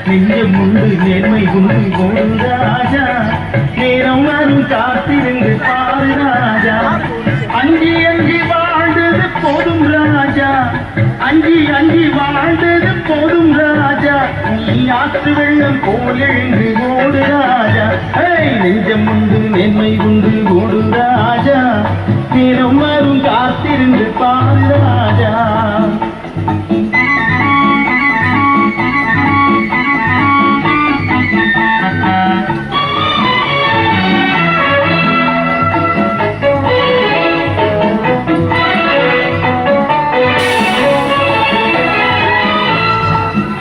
நெஞ்சம் உண்டு நேர்மை உண்டு ஓடு ராஜா நேரம் வரும் காத்திருந்து பாரு ராஜா அஞ்சி அஞ்சி வாழ்ந்தது போதும் ராஜா அஞ்சி அஞ்சி வாழ்ந்தது போதும் ராஜா நீ ஆற்று வெள்ளம் போல் எழுந்து ஓடு ராஜா நெஞ்சம் உண்டு நேர்மை உண்டு ஓடு ராஜா நேரம் வரும் காத்திருந்து பாரு ராஜா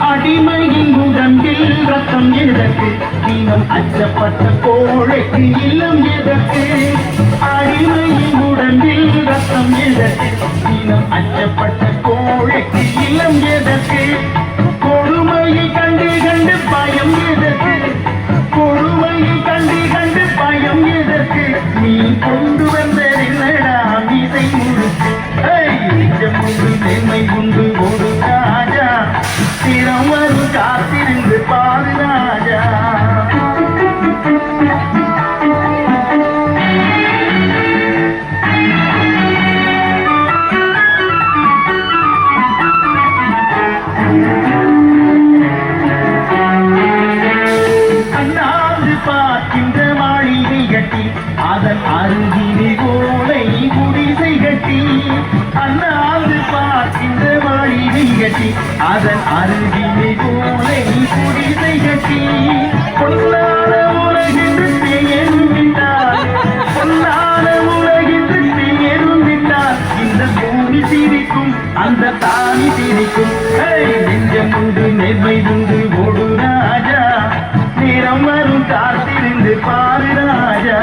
அடிமையின் உடம்பில் ரத்தம் எதற்கு தீனம் அச்சப்பட்ட கோழைக்கு இல்லம் எதற்கு அடிமையின் உடம்பில் ரத்தம் எதற்கு தீனம் அச்சப்பட்ட கோழைக்கு இல்லம் எதற்கு கொடுமையை கண்டு கண்டு பயம் எதற்கு கொடுமையை கண்டு கண்டு பயம் எதற்கு நீ கொண்டு வந்ததில்லடா மீசை முழுக்கு நிஜம் உண்டு நேர்மை உண்டு ஒரு ராஜா திறம் வரும் காத்திருந்து பாரு ராஜா அண்ணாந்து பார்க்கின்ற மாளிகை கட்டி அதன் அருகிலே ஓலை குடிசை கட்டி அண்ணாந்து பார்க்கின்ற மாளிகை கட்டி அதன் அருகிலே ஓலை குடிசை கட்டி பொன்னான உலகென்று பெயரும் விட்டார் பொன்னான உலகென்று பெயரும் விட்டார் இந்த பூமி சிரிக்கும் அந்த தானி சிரிக்கும் நெஞ்சம் உண்டு நேர்மை உண்டு ஓடு ராஜா நேரம் வரும் காத்திருந்து பாரு ராஜா